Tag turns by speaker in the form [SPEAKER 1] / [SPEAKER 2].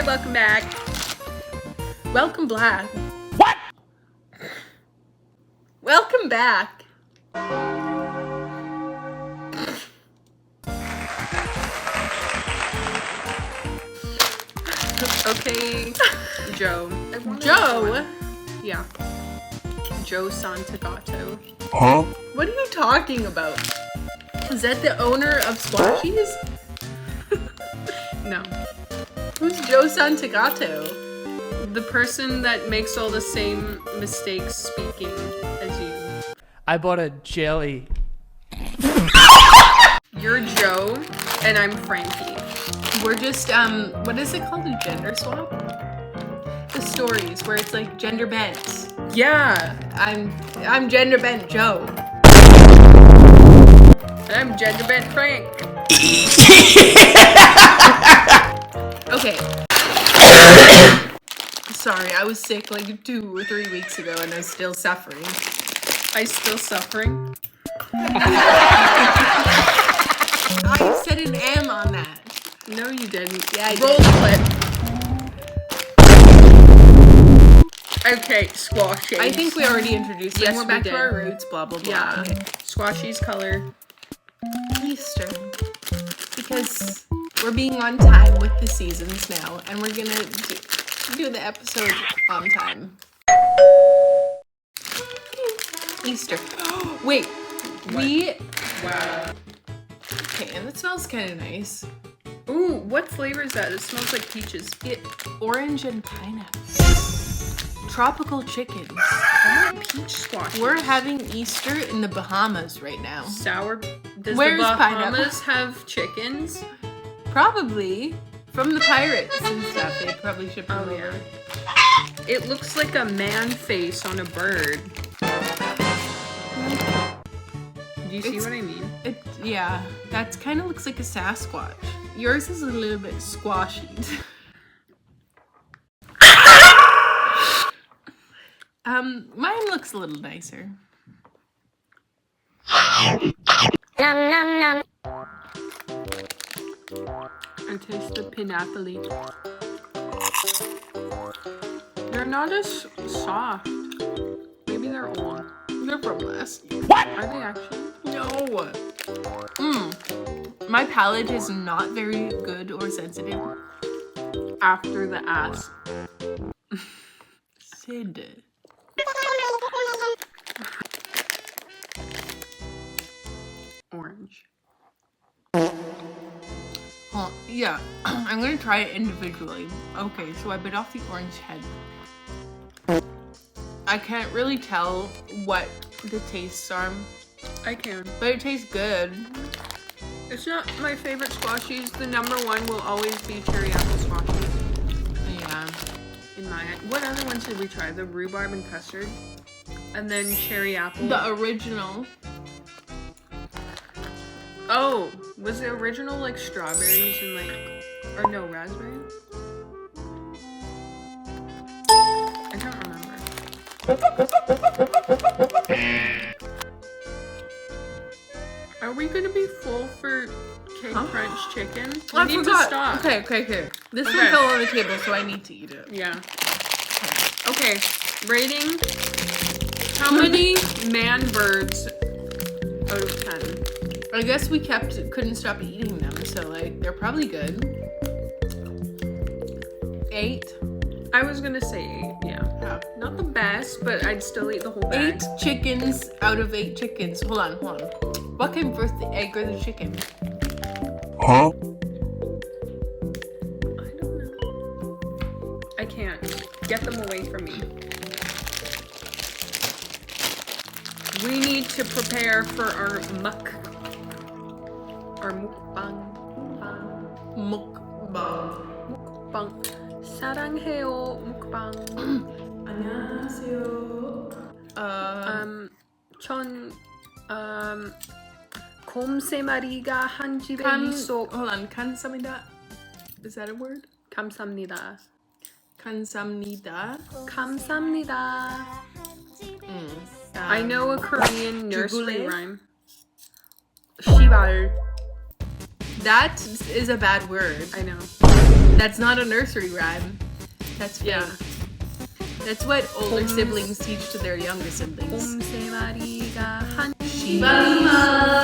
[SPEAKER 1] Hi, welcome back. Welcome back.
[SPEAKER 2] What?
[SPEAKER 1] Welcome back. Okay, Joe. Joe? Yeah. Joe Santagato.
[SPEAKER 2] Huh?
[SPEAKER 1] What are you talking about? Is that the owner of Squashies? No. Who's Joe Santagato? The person that makes all the same mistakes speaking as you.
[SPEAKER 3] I bought a jelly.
[SPEAKER 1] You're Joe, and I'm Frankie. We're just, what is it called? A gender swap? The stories where it's like gender bent. Yeah, I'm gender bent Joe. And I'm gender bent Frank. Okay. Sorry, I was sick like 2 or 3 weeks ago and I'm still suffering. I still suffering? I said an M on that. No, you didn't. Yeah, I did. Roll clip. Okay, squashies. I think we already introduced them. Yes, we're back to our roots, blah, blah, blah. Yeah. Okay. Squashies color. Easter. Because we're being on time with the seasons now, and we're gonna do the episode on time. Easter. Wait. Wow. Okay, and it smells kind of nice. Ooh, what flavor is that? It smells like peaches. Orange and pineapple. Tropical chickens. I want peach squash. We're having Easter in the Bahamas right now. Sour. Does the Bahamas have chickens? Probably. From the pirates and stuff. They probably ship them over. Yeah. It looks like a man face on a bird. Do you see what I mean? Yeah, that kind of looks like a Sasquatch. Yours is a little bit squashy. Mine looks a little nicer. I taste the pineapple. They're not as soft. Maybe they're old. They're from last year.
[SPEAKER 2] What?
[SPEAKER 1] Are they actually? No. My palate is not very good or sensitive after the ass. Sid. Orange. Yeah, I'm gonna try it individually. Okay, so I bit off the orange head. I can't really tell what the tastes are. I can. But it tastes good. It's not my favorite squashies. The number one will always be cherry apple squashies. Yeah. In my head. What other ones did we try? The rhubarb and custard? And then cherry apple. The original. Oh, was the original like strawberries and like, or no, raspberry? I don't remember. Are we gonna be full for Cake Crunch chicken? We need to stop. Okay. This one fell on the table, so I need to eat it. Yeah. Okay. Rating. How many man birds out of 10? I guess we couldn't stop eating them, so like they're probably good. 8. I was gonna say 8, yeah. Not the best, but I'd still eat the whole bag. 8 chickens out of 8 chickens. Hold on. What came first, the egg or the chicken?
[SPEAKER 2] Huh?
[SPEAKER 1] I don't know. I can't. Get them away from me. We need to prepare for our mukbang. 사랑해요 mukbang. 안녕하세요. 곰 3마리가 한 집에 있어. Hold on, 감사합니다. Is that a word? 감사합니다. I know a Korean nursery rhyme. 시발. That is a bad word. I know. That's not a nursery rhyme. That's fake.
[SPEAKER 4] Yeah.
[SPEAKER 1] That's what older siblings teach to their younger siblings.
[SPEAKER 4] 봄새마리가 한
[SPEAKER 1] Shiba